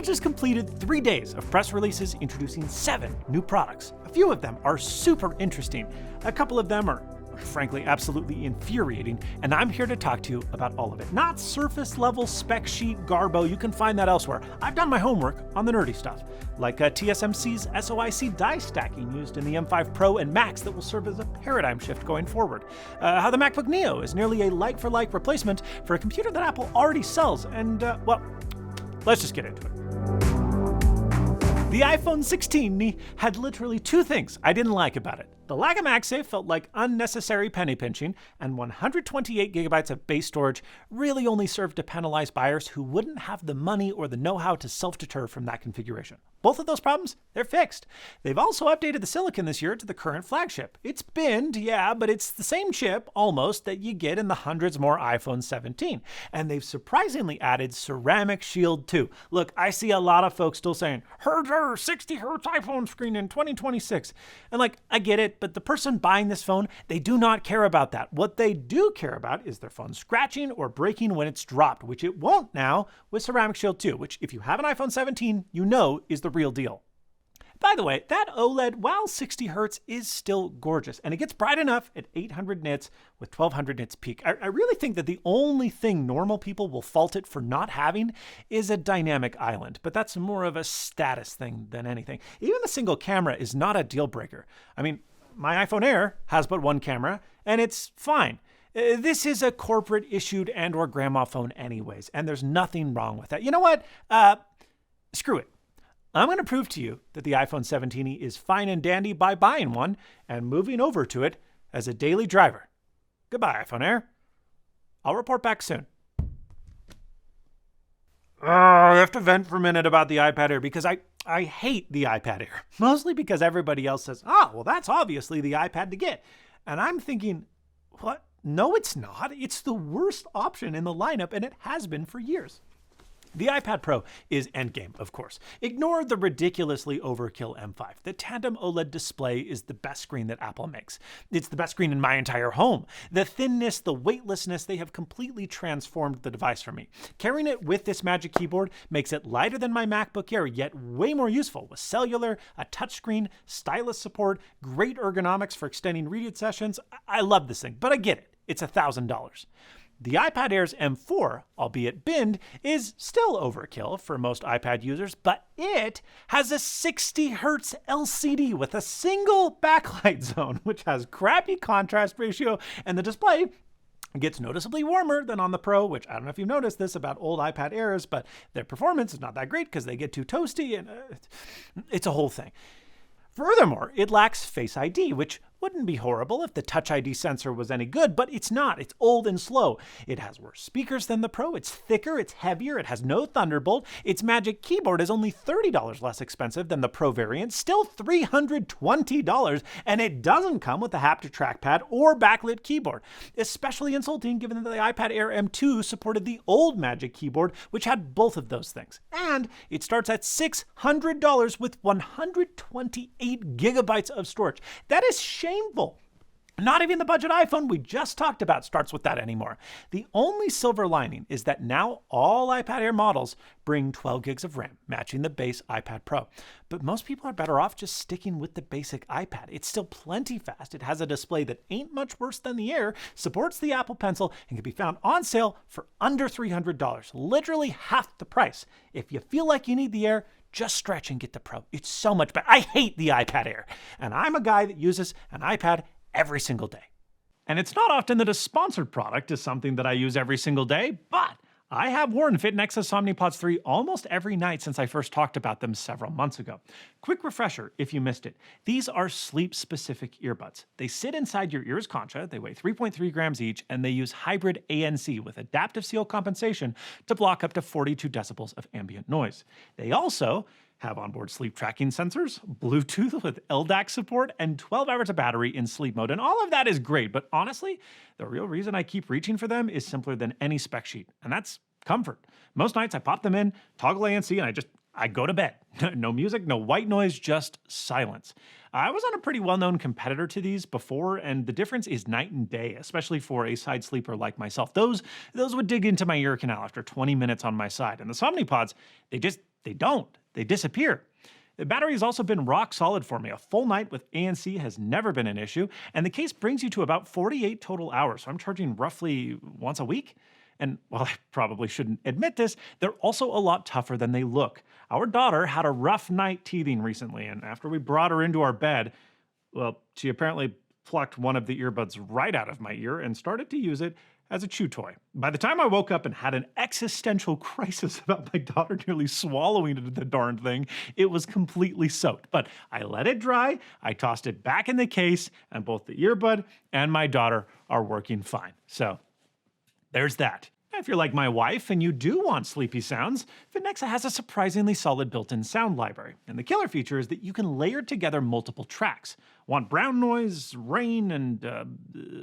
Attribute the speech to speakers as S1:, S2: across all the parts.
S1: Apple just completed 3 days of press releases introducing 7 new products. A few of them are super interesting. A couple of them are frankly absolutely infuriating, and I'm here to talk to you about all of it. Not surface level spec sheet garbo, you can find that elsewhere. I've done my homework on the nerdy stuff, like TSMC's SoIC die stacking used in the M5 Pro and Max that will serve as a paradigm shift going forward. How the MacBook Neo is nearly a like-for-like replacement for a computer that Apple already sells, and well, let's just get into it. The iPhone 16 had literally 2 things I didn't like about it. The lack of MagSafe felt like unnecessary penny pinching, and 128 gigabytes of base storage really only served to penalize buyers who wouldn't have the money or the know-how to self-deter from that configuration. Both of those problems, they're fixed. They've also updated the silicon this year to the current flagship. It's binned, yeah, but it's the same chip, almost, that you get in the hundreds more iPhone 17. And they've surprisingly added Ceramic Shield too. Look, I see a lot of folks still saying, hertz, 60 hertz iPhone screen in 2026. And like, I get it, but the person buying this phone, they do not care about that. What they do care about is their phone scratching or breaking when it's dropped, which it won't now with Ceramic Shield 2, which if you have an iPhone 17, you know is the real deal. By the way, that OLED, while 60 hertz, is still gorgeous, and it gets bright enough at 800 nits with 1200 nits peak. I really think that the only thing normal people will fault it for not having is a dynamic island, but that's more of a status thing than anything. Even the single camera is not a deal breaker. I mean, my iPhone Air has but one camera, and it's fine. This is a corporate issued and or grandma phone anyways, and there's nothing wrong with that. You know what? Screw it. I'm going to prove to you that the iPhone 17 is fine and dandy by buying one and moving over to it as a daily driver. Goodbye, iPhone Air. I'll report back soon. I have to vent for a minute about the iPad Air because I hate the iPad Air. Mostly because everybody else says, well, that's obviously the iPad to get. And I'm thinking, what? No, it's not. It's the worst option in the lineup, and it has been for years. The iPad Pro is endgame, of course. Ignore the ridiculously overkill M5. The tandem OLED display is the best screen that Apple makes. It's the best screen in my entire home. The thinness, the weightlessness, they have completely transformed the device for me. Carrying it with this Magic Keyboard makes it lighter than my MacBook Air, yet way more useful with cellular, a touchscreen, stylus support, great ergonomics for extending read sessions. I love this thing, but I get it. It's $1,000. The iPad Air's M4, albeit binned, is still overkill for most iPad users, but it has a 60 Hz LCD with a single backlight zone, which has crappy contrast ratio, and the display gets noticeably warmer than on the Pro, which I don't know if you've noticed this about old iPad Airs, but their performance is not that great because they get too toasty, and it's a whole thing. Furthermore, it lacks Face ID, which wouldn't be horrible if the Touch ID sensor was any good, but it's not. It's old and slow. It has worse speakers than the Pro. It's thicker. It's heavier. It has no Thunderbolt. Its Magic Keyboard is only $30 less expensive than the Pro variant, still $320, and it doesn't come with a haptic trackpad or backlit keyboard. Especially insulting given that the iPad Air M2 supported the old Magic Keyboard, which had both of those things. And it starts at $600 with 128 gigabytes of storage. That is shameful. Not even the budget iPhone we just talked about starts with that anymore. The only silver lining is that now all iPad Air models bring 12 gigs of RAM, matching the base iPad Pro. But most people are better off just sticking with the basic iPad. It's still plenty fast. It has a display that ain't much worse than the Air, supports the Apple Pencil, and can be found on sale for under $300, literally half the price. If you feel like you need the Air, just stretch and get the Pro. It's so much better. I hate the iPad Air, and I'm a guy that uses an iPad every single day. And it's not often that a sponsored product is something that I use every single day, but I have worn Fitnexa SomniPods 3 almost every night since I first talked about them several months ago. Quick refresher if you missed it. These are sleep-specific earbuds. They sit inside your ears concha, they weigh 3.3 grams each, and they use hybrid ANC with adaptive seal compensation to block up to 42 decibels of ambient noise. They also have onboard sleep tracking sensors, Bluetooth with LDAC support, and 12 hours of battery in sleep mode. And all of that is great, but honestly, the real reason I keep reaching for them is simpler than any spec sheet, and that's comfort. Most nights I pop them in, toggle ANC, and I go to bed. No music, no white noise, just silence. I was on a pretty well-known competitor to these before, and the difference is night and day, especially for a side sleeper like myself. Those would dig into my ear canal after 20 minutes on my side. And the SomniPods, They don't. They disappear. The battery has also been rock solid for me. A full night with ANC has never been an issue, and the case brings you to about 48 total hours, so I'm charging roughly once a week. And while I probably shouldn't admit this, they're also a lot tougher than they look. Our daughter had a rough night teething recently, and after we brought her into our bed, well, she apparently plucked one of the earbuds right out of my ear and started to use it as a chew toy. By the time I woke up and had an existential crisis about my daughter nearly swallowing the darn thing, it was completely soaked. But I let it dry, I tossed it back in the case, and both the earbud and my daughter are working fine. So there's that. If you're like my wife and you do want sleepy sounds, Fitnexa has a surprisingly solid built-in sound library. And the killer feature is that you can layer together multiple tracks. Want brown noise, rain, and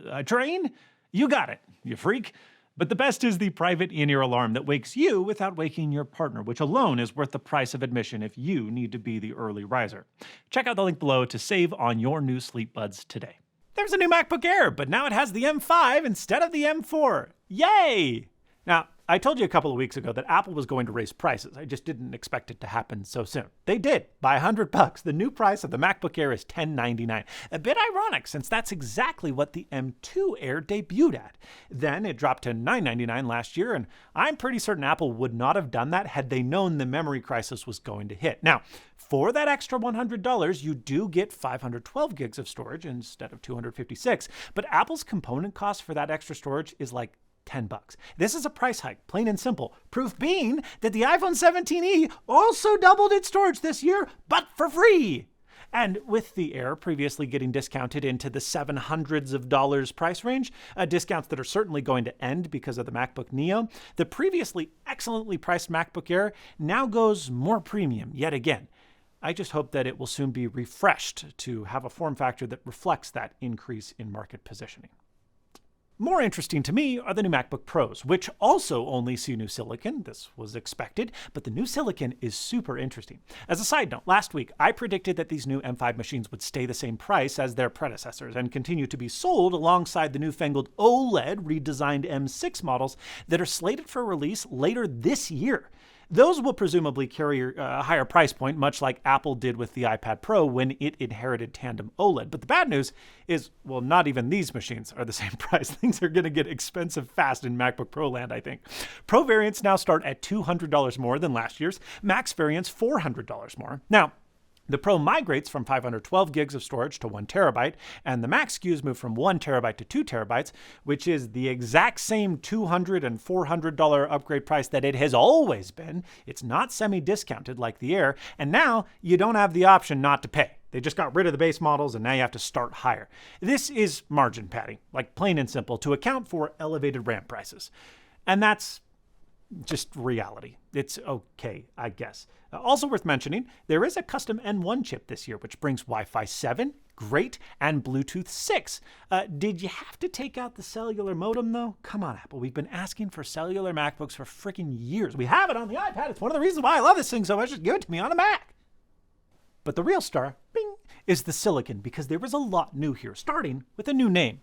S1: a train? You got it, you freak. But the best is the private in-ear alarm that wakes you without waking your partner, which alone is worth the price of admission if you need to be the early riser. Check out the link below to save on your new sleep buds today. There's a new MacBook Air, but now it has the M5 instead of the M4. Yay! Now, I told you a couple of weeks ago that Apple was going to raise prices. I just didn't expect it to happen so soon. They did, by $100. The new price of the MacBook Air is $1,099. A bit ironic, since that's exactly what the M2 Air debuted at. Then it dropped to $999 last year, and I'm pretty certain Apple would not have done that had they known the memory crisis was going to hit. Now, for that extra $100, you do get 512 gigs of storage instead of 256, but Apple's component cost for that extra storage is like $10. This is a price hike, plain and simple. Proof being that the iPhone 17e also doubled its storage this year, but for free. And with the Air previously getting discounted into the $700s of dollars price range, discounts that are certainly going to end because of the MacBook Neo, the previously excellently priced MacBook Air now goes more premium yet again. I just hope that it will soon be refreshed to have a form factor that reflects that increase in market positioning. More interesting to me are the new MacBook Pros, which also only see new silicon. This was expected, but the new silicon is super interesting. As a side note, last week I predicted that these new M5 machines would stay the same price as their predecessors and continue to be sold alongside the newfangled OLED redesigned M6 models that are slated for release later this year. Those will presumably carry a higher price point, much like Apple did with the iPad Pro when it inherited tandem OLED. But the bad news is, well, not even these machines are the same price. Things are going to get expensive fast in MacBook Pro land, I think. Pro variants now start at $200 more than last year's. Max variants $400 more. Now, the Pro migrates from 512 gigs of storage to 1 terabyte, and the Max SKUs move from 1 terabyte to 2 terabytes, which is the exact same $200 and $400 upgrade price that it has always been. It's not semi-discounted like the Air, and now you don't have the option not to pay. They just got rid of the base models, and now you have to start higher. This is margin padding, like plain and simple, to account for elevated RAM prices. And that's just reality. It's okay, I guess. Also worth mentioning, there is a custom M1 chip this year, which brings Wi-Fi 7, great, and Bluetooth 6. Did you have to take out the cellular modem, though? Come on, Apple. We've been asking for cellular MacBooks for freaking years. We have it on the iPad. It's one of the reasons why I love this thing so much. Just give it to me on a Mac. But the real star, bing, is the silicon, because there was a lot new here, starting with a new name.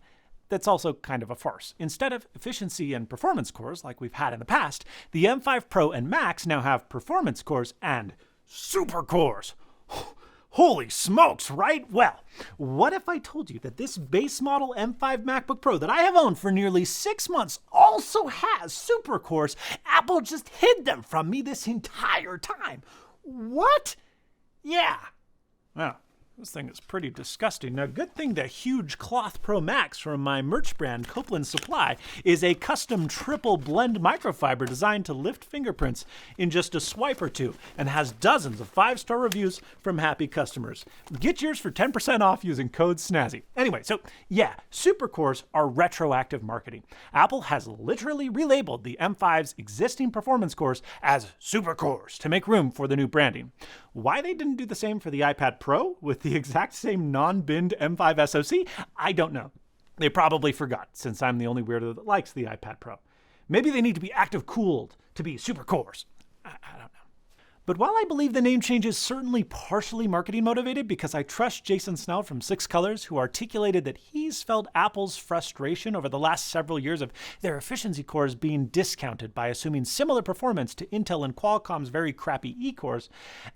S1: That's also kind of a farce. Instead of efficiency and performance cores like we've had in the past, the M5 Pro and Max now have performance cores and super cores. Holy smokes, right? Well, what if I told you that this base model M5 MacBook Pro that I have owned for nearly 6 months also has super cores? Apple just hid them from me this entire time. What? Yeah. Well, this thing is pretty disgusting. Now, good thing the huge Cloth Pro Max from my merch brand, Copeland Supply, is a custom triple blend microfiber designed to lift fingerprints in just a swipe or two and has dozens of 5-star reviews from happy customers. Get yours for 10% off using code Snazzy. Anyway, so yeah, super cores are retroactive marketing. Apple has literally relabeled the M5's existing performance cores as super cores to make room for the new branding. Why they didn't do the same for the iPad Pro with the exact same non-binned M5 SoC, I don't know. They probably forgot, since I'm the only weirdo that likes the iPad Pro. Maybe they need to be active cooled to be super cores. I don't know. But while I believe the name change is certainly partially marketing motivated, because I trust Jason Snell from 6 Colors, who articulated that he's felt Apple's frustration over the last several years of their efficiency cores being discounted by assuming similar performance to Intel and Qualcomm's very crappy E-cores,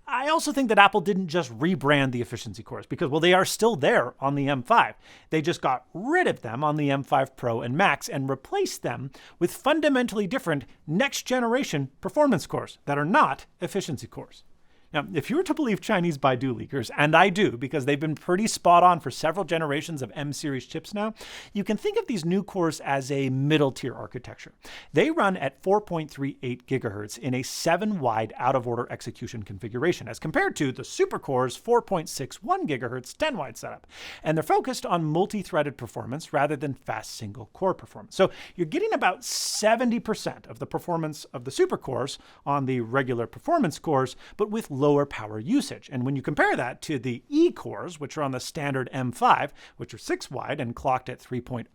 S1: I also think that Apple didn't just rebrand the efficiency cores, because, well, they are still there on the M5. They just got rid of them on the M5 Pro and Max and replaced them with fundamentally different next-generation performance cores that are not efficiency cores. Now, if you were to believe Chinese Baidu leakers, and I do because they've been pretty spot on for several generations of M-series chips now, you can think of these new cores as a middle-tier architecture. They run at 4.38 gigahertz in a 7-wide out-of-order execution configuration, as compared to the supercore's 4.61 gigahertz 10-wide setup. And they're focused on multi-threaded performance rather than fast single-core performance. So you're getting about 70% of the performance of the supercores on the regular performance cores, but with lower power usage. And when you compare that to the E-cores, which are on the standard M5, which are 6-wide and clocked at 3.05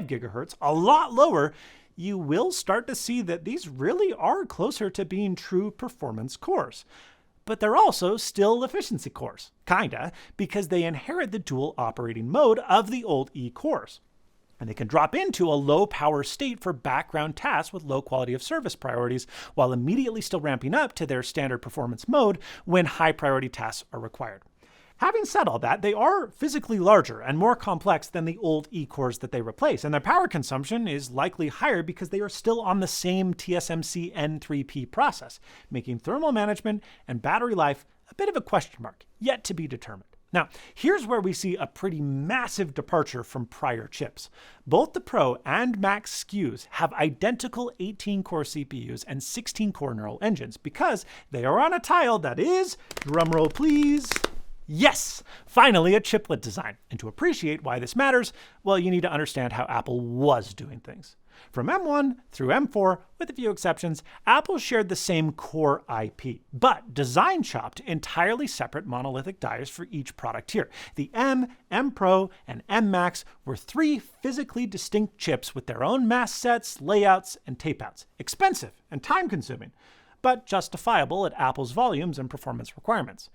S1: gigahertz, a lot lower, you will start to see that these really are closer to being true performance cores. But they're also still efficiency cores, kinda, because they inherit the dual operating mode of the old E-cores. And they can drop into a low power state for background tasks with low quality of service priorities, while immediately still ramping up to their standard performance mode when high priority tasks are required. Having said all that, they are physically larger and more complex than the old E-cores that they replace, and their power consumption is likely higher because they are still on the same TSMC N3P process, making thermal management and battery life a bit of a question mark, yet to be determined. Now, here's where we see a pretty massive departure from prior chips. Both the Pro and Max SKUs have identical 18-core CPUs and 16-core neural engines because they are on a tile that is, drumroll please, yes, finally a chiplet design. And to appreciate why this matters, well, you need to understand how Apple was doing things. From M1 through M4, with a few exceptions, Apple shared the same core IP, but design chopped entirely separate monolithic dies for each product tier. The M, M Pro, and M Max were 3 physically distinct chips with their own mask sets, layouts, and tapeouts. Expensive and time-consuming, but justifiable at Apple's volumes and performance requirements.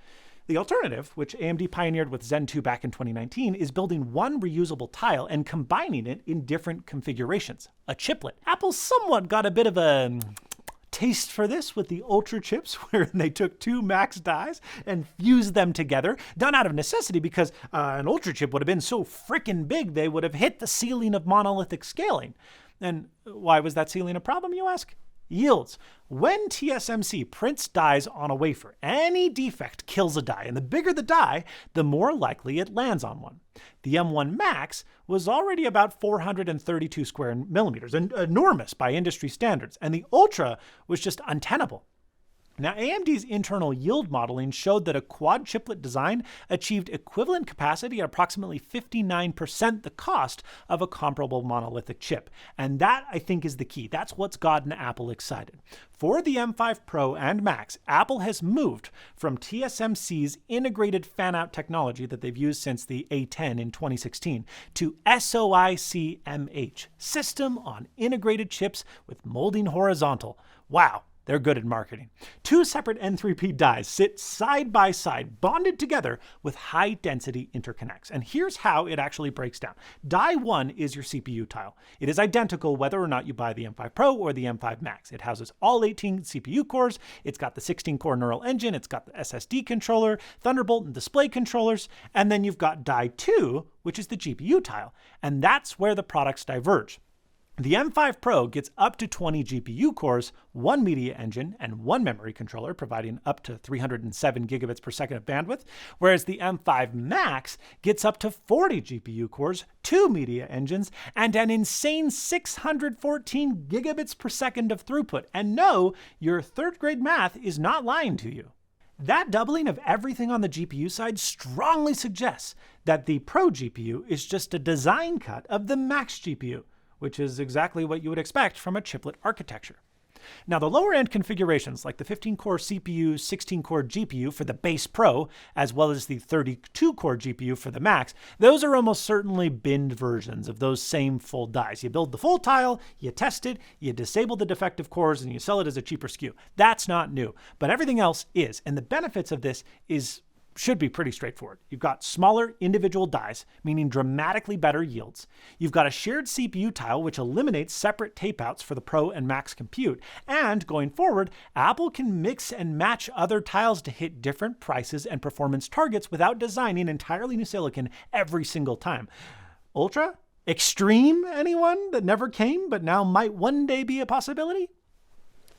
S1: The alternative, which AMD pioneered with Zen 2 back in 2019, is building one reusable tile and combining it in different configurations, a chiplet. Apple somewhat got a bit of a taste for this with the Ultra chips, where they took 2 Max dies and fused them together, done out of necessity because an Ultra chip would have been so frickin' big they would have hit the ceiling of monolithic scaling. And why was that ceiling a problem, you ask? Yields. When TSMC prints dies on a wafer, any defect kills a die, and the bigger the die, the more likely it lands on one. The M1 Max was already about 432 square millimeters, enormous by industry standards, and the Ultra was just untenable. Now, AMD's internal yield modeling showed that a quad chiplet design achieved equivalent capacity at approximately 59% the cost of a comparable monolithic chip. And that, I think, is the key. That's what's gotten Apple excited. For the M5 Pro and Max, Apple has moved from TSMC's integrated fan-out technology that they've used since the A10 in 2016 to SoIC MH, System on Integrated Chips with Molding Horizontal. Wow. They're good at marketing. 2 separate N3P dies sit side by side, bonded together with high-density interconnects. And here's how it actually breaks down. Die 1 is your CPU tile. It is identical whether or not you buy the M5 Pro or the M5 Max. It houses all 18 CPU cores. It's got the 16-core neural engine. It's got the SSD controller, Thunderbolt and display controllers. And then you've got Die 2, which is the GPU tile. And that's where the products diverge. The M5 Pro gets up to 20 GPU cores, 1 media engine, and 1 memory controller, providing up to 307 gigabits per second of bandwidth, whereas the M5 Max gets up to 40 GPU cores, 2 media engines, and an insane 614 gigabits per second of throughput. And no, your third-grade math is not lying to you. That doubling of everything on the GPU side strongly suggests that the Pro GPU is just a design cut of the Max GPU, which is exactly what you would expect from a chiplet architecture. Now, the lower end configurations, like the 15-core CPU, 16-core GPU for the base Pro, as well as the 32-core GPU for the Max, those are almost certainly binned versions of those same full dies. You build the full tile, you test it, you disable the defective cores, and you sell it as a cheaper SKU. That's not new, but everything else is. And the benefits of this should be pretty straightforward. You've got smaller individual dies, meaning dramatically better yields. You've got a shared CPU tile, which eliminates separate tapeouts for the Pro and Max compute. And going forward, Apple can mix and match other tiles to hit different prices and performance targets without designing entirely new silicon every single time. Ultra? Extreme, anyone? That never came, but now might one day be a possibility?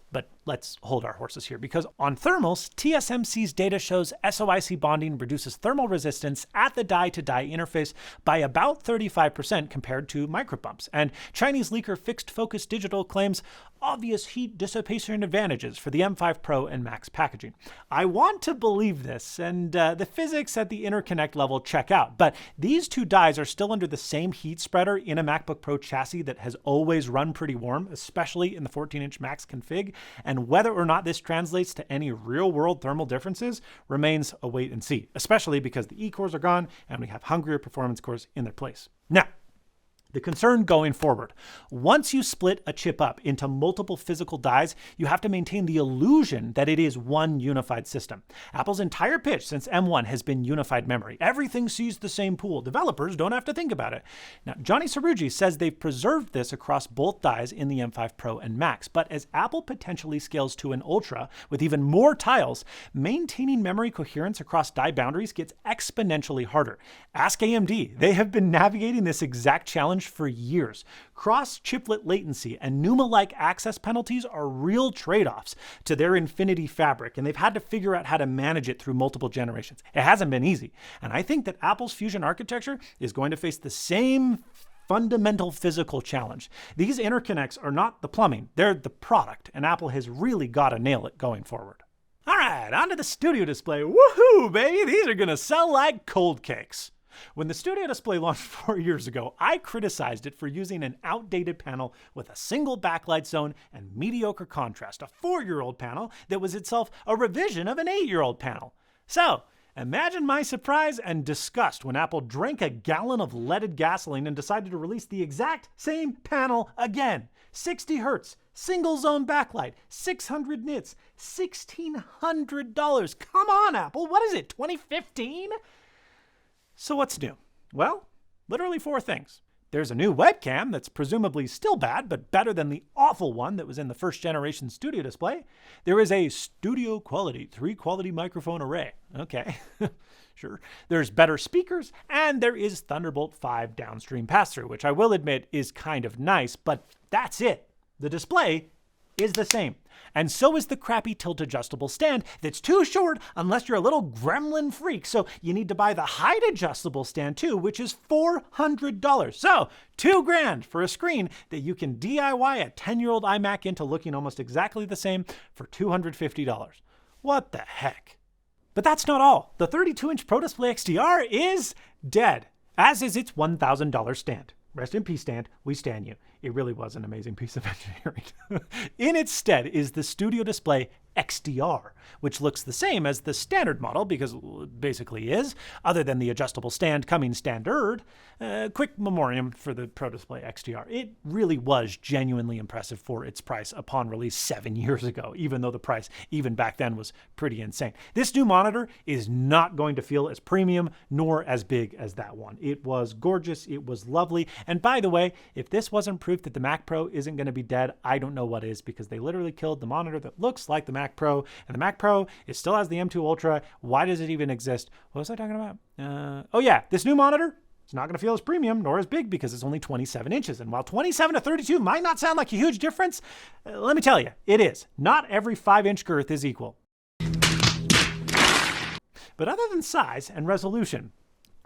S1: But let's hold our horses here, because on thermals, TSMC's data shows SoIC bonding reduces thermal resistance at the die-to-die interface by about 35% compared to microbumps. And Chinese leaker Fixed Focus Digital claims obvious heat dissipation advantages for the M5 Pro and Max packaging. I want to believe this, and the physics at the interconnect level check out, but these two dies are still under the same heat spreader in a MacBook Pro chassis that has always run pretty warm, especially in the 14-inch Max config, and whether or not this translates to any real-world thermal differences remains a wait and see, especially because the E-cores are gone and we have hungrier performance cores in their place. Now, the concern going forward. Once you split a chip up into multiple physical dies, you have to maintain the illusion that it is one unified system. Apple's entire pitch since M1 has been unified memory. Everything sees the same pool. Developers don't have to think about it. Now, Johnny Sarugi says they've preserved this across both dies in the M5 Pro and Max, but as Apple potentially scales to an Ultra with even more tiles, maintaining memory coherence across die boundaries gets exponentially harder. Ask AMD. They have been navigating this exact challenge for years. Cross-chiplet latency and NUMA-like access penalties are real trade-offs to their Infinity fabric, and they've had to figure out how to manage it through multiple generations. It hasn't been easy, and I think that Apple's Fusion architecture is going to face the same fundamental physical challenge. These interconnects are not the plumbing, they're the product, and Apple has really got to nail it going forward. All right, onto the Studio Display. Woohoo, baby! These are going to sell like cold cakes. When the Studio Display launched 4 years ago, I criticized it for using an outdated panel with a single backlight zone and mediocre contrast, a 4-year-old panel that was itself a revision of an 8-year-old panel. So, imagine my surprise and disgust when Apple drank a gallon of leaded gasoline and decided to release the exact same panel again. 60 hertz, single zone backlight, 600 nits, $1,600. Come on, Apple, what is it, 2015? So what's new? Well, literally 4 things. There's a new webcam that's presumably still bad, but better than the awful one that was in the first generation Studio Display. There is a studio quality 3-quality microphone array. Okay, sure. There's better speakers, and there is Thunderbolt 5 downstream pass-through, which I will admit is kind of nice, but that's it. The display is the same. And so is the crappy tilt-adjustable stand that's too short unless you're a little gremlin freak. So you need to buy the height-adjustable stand too, which is $400. So $2,000 for a screen that you can DIY a 10-year-old iMac into looking almost exactly the same for $250. What the heck? But that's not all. The 32-inch Pro Display XDR is dead, as is its $1,000 stand. Rest in peace, stand. We stand you. It really was an amazing piece of engineering. In its stead is the Studio Display XDR, which looks the same as the standard model because it basically is, other than the adjustable stand coming standard. Quick memoriam for the Pro Display XDR. It really was genuinely impressive for its price upon release 7 years ago, even though the price even back then was pretty insane. This new monitor is not going to feel as premium nor as big as that one. It was gorgeous, it was lovely, and by the way, if this wasn't proof that the Mac Pro isn't going to be dead, I don't know what is, because they literally killed the monitor that looks like the Mac Pro, and the Mac Pro, it still has the M2 Ultra. Why does it even exist? What was I talking about? Oh yeah, this new monitor, it's not going to feel as premium nor as big because it's only 27 inches. And while 27 to 32 might not sound like a huge difference, let me tell you, it is. Not every 5-inch girth is equal. But other than size and resolution,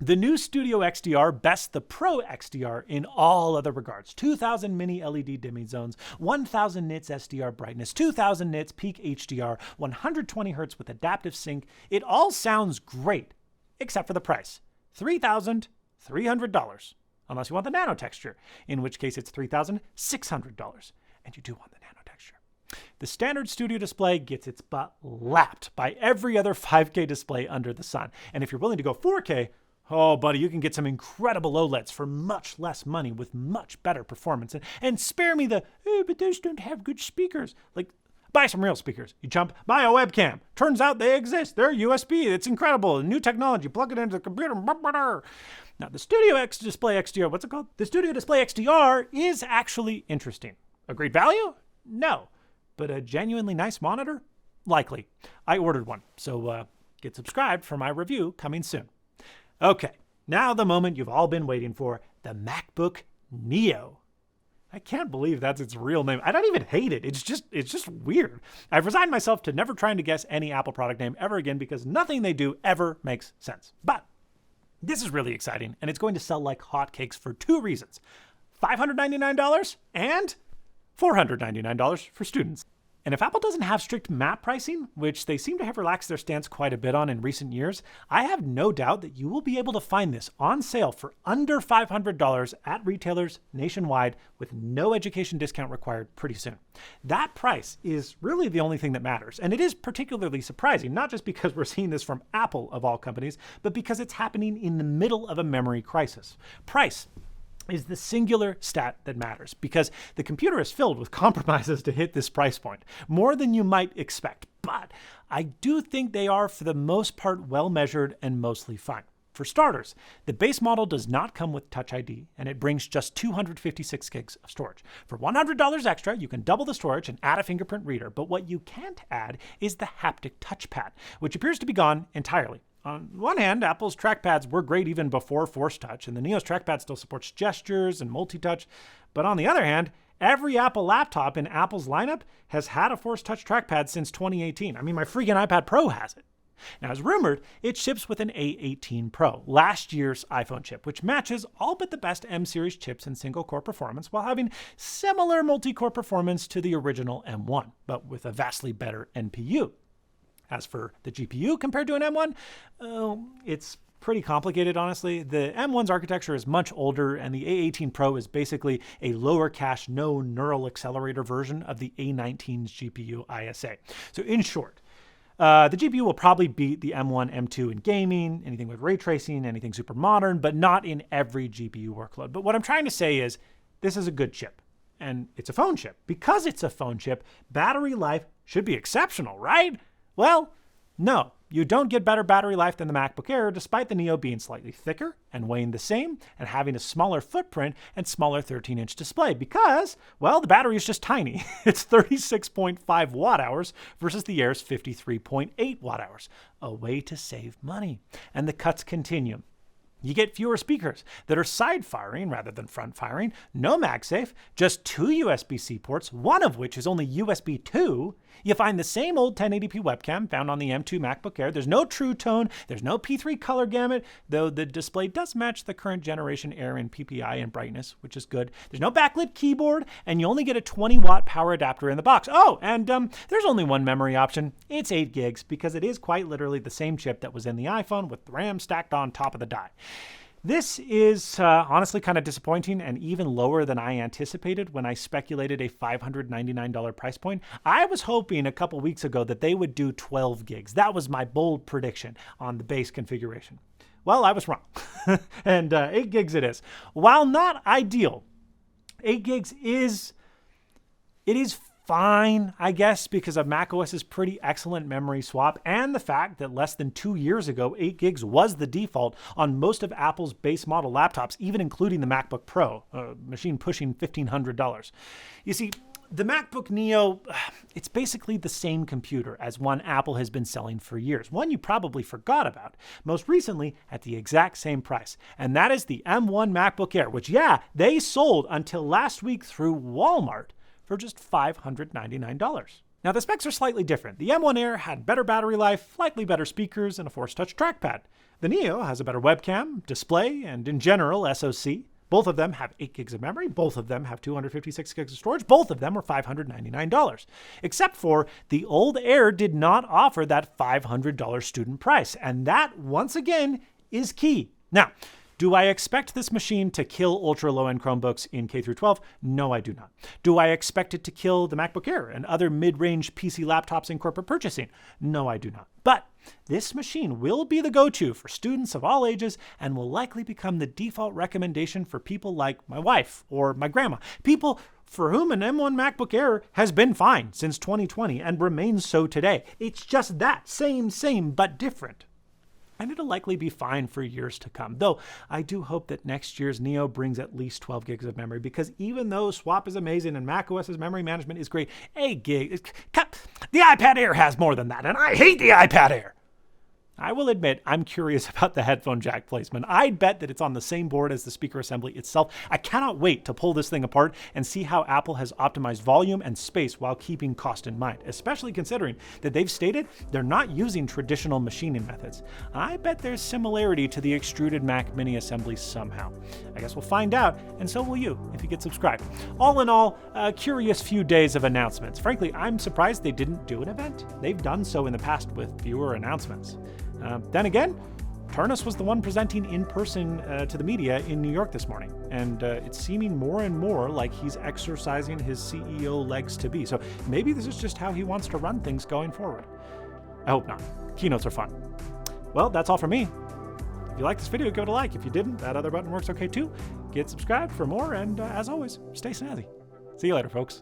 S1: the new Studio XDR bests the Pro XDR in all other regards. 2,000 mini LED dimming zones, 1,000 nits SDR brightness, 2,000 nits peak HDR, 120 Hz with adaptive sync. It all sounds great, except for the price. $3,300, unless you want the nano-texture, in which case it's $3,600, and you do want the nano-texture. the standard Studio display gets its butt lapped by every other 5K display under the sun. And if you're willing to go 4K, oh, buddy, you can get some incredible OLEDs for much less money with much better performance. And spare me the, oh, but those don't have good speakers. Like, buy some real speakers, you chump. Buy a webcam. Turns out they exist. They're USB. It's incredible. New technology. Plug it into the computer. Now, the Studio Display XDR, what's it called? The Studio Display XDR is actually interesting. A great value? No. But a genuinely nice monitor? Likely. I ordered one, so get subscribed for my review coming soon. Okay, now the moment you've all been waiting for, the MacBook Neo. I can't believe that's its real name. I don't even hate it. It's just weird. I've resigned myself to never trying to guess any Apple product name ever again because nothing they do ever makes sense. But this is really exciting, and it's going to sell like hotcakes for two reasons. $599 and $499 for students. And if Apple doesn't have strict map pricing, which they seem to have relaxed their stance quite a bit on in recent years, I have no doubt that you will be able to find this on sale for under $500 at retailers nationwide with no education discount required pretty soon. That price is really the only thing that matters. And it is particularly surprising, not just because we're seeing this from Apple of all companies, but because it's happening in the middle of a memory crisis. Price is the singular stat that matters because the computer is filled with compromises to hit this price point, more than you might expect. But I do think they are, for the most part, well measured and mostly fine. For starters, the base model does not come with Touch ID, and it brings just 256 gigs of storage. For $100 extra, you can double the storage and add a fingerprint reader, but what you can't add is the haptic touchpad, which appears to be gone entirely. On one hand, Apple's trackpads were great even before Force Touch, and the Neo's trackpad still supports gestures and multi-touch. But on the other hand, every Apple laptop in Apple's lineup has had a Force Touch trackpad since 2018. I mean, my freaking iPad Pro has it. Now, as rumored, it ships with an A18 Pro, last year's iPhone chip, which matches all but the best M-series chips in single-core performance while having similar multi-core performance to the original M1, but with a vastly better NPU. As for the GPU compared to an M1, it's pretty complicated, honestly. The M1's architecture is much older, and the A18 Pro is basically a lower cache, no neural accelerator version of the A19's GPU ISA. So in short, the GPU will probably beat the M1, M2 in gaming, anything with ray tracing, anything super modern, but not in every GPU workload. But what I'm trying to say is this is a good chip, and it's a phone chip. Because it's a phone chip, battery life should be exceptional, right? Well, no, you don't get better battery life than the MacBook Air, despite the Neo being slightly thicker and weighing the same and having a smaller footprint and smaller 13-inch display because, well, the battery is just tiny. It's 36.5 watt-hours versus the Air's 53.8 watt-hours. A way to save money. And the cuts continue. You get fewer speakers that are side-firing rather than front-firing, no MagSafe, just 2 USB-C ports, one of which is only USB 2. You find the same old 1080p webcam found on the M2 MacBook Air. There's no True Tone, there's no P3 color gamut, though the display does match the current generation Air in PPI and brightness, which is good. There's no backlit keyboard, and you only get a 20-watt power adapter in the box. Oh, and there's only one memory option. It's 8 gigs, because it is quite literally the same chip that was in the iPhone with RAM stacked on top of the die. This is honestly kind of disappointing and even lower than I anticipated when I speculated a $599 price point. I was hoping a couple weeks ago that they would do 12 gigs. That was my bold prediction on the base configuration. Well, I was wrong. And 8 gigs it is. While not ideal, 8 gigs is fine, I guess, because of macOS's pretty excellent memory swap and the fact that less than 2 years ago, 8 gigs was the default on most of Apple's base model laptops, even including the MacBook Pro, a machine pushing $1,500. You see, the MacBook Neo, it's basically the same computer as one Apple has been selling for years, one you probably forgot about, most recently at the exact same price. And that is the M1 MacBook Air, which, yeah, they sold until last week through Walmart for just $599. Now, the specs are slightly different. The M1 Air had better battery life, likely better speakers, and a Force Touch trackpad. The Neo has a better webcam, display, and in general, SoC. Both of them have 8 gigs of memory. Both of them have 256 gigs of storage. Both of them were $599. Except for the old Air did not offer that $500 student price. And that, once again, is key. Now, Do I expect this machine to kill ultra low-end Chromebooks in K through 12? No, I do not. Do I expect it to kill the MacBook Air and other mid-range PC laptops in corporate purchasing? No, I do not. But this machine will be the go-to for students of all ages and will likely become the default recommendation for people like my wife or my grandma, people for whom an M1 MacBook Air has been fine since 2020 and remains so today. It's just that, same, but different. And it'll likely be fine for years to come. Though I do hope that next year's Neo brings at least 12 gigs of memory, because even though Swap is amazing and macOS's memory management is great, 8 gigs, the iPad Air has more than that, and I hate the iPad Air. I will admit I'm curious about the headphone jack placement. I'd bet that it's on the same board as the speaker assembly itself. I cannot wait to pull this thing apart and see how Apple has optimized volume and space while keeping cost in mind, especially considering that they've stated they're not using traditional machining methods. I bet there's similarity to the extruded Mac Mini assembly somehow. I guess we'll find out, and so will you if you get subscribed. All in all, a curious few days of announcements. Frankly, I'm surprised they didn't do an event. They've done so in the past with fewer announcements. Then again, Turnus was the one presenting in person to the media in New York this morning, and it's seeming more and more like he's exercising his CEO legs to be. So maybe this is just how he wants to run things going forward. I hope not. Keynotes are fun. Well, that's all from me. If you liked this video, give it a like. If you didn't, that other button works okay too. Get subscribed for more, and as always, stay snazzy. See you later, folks.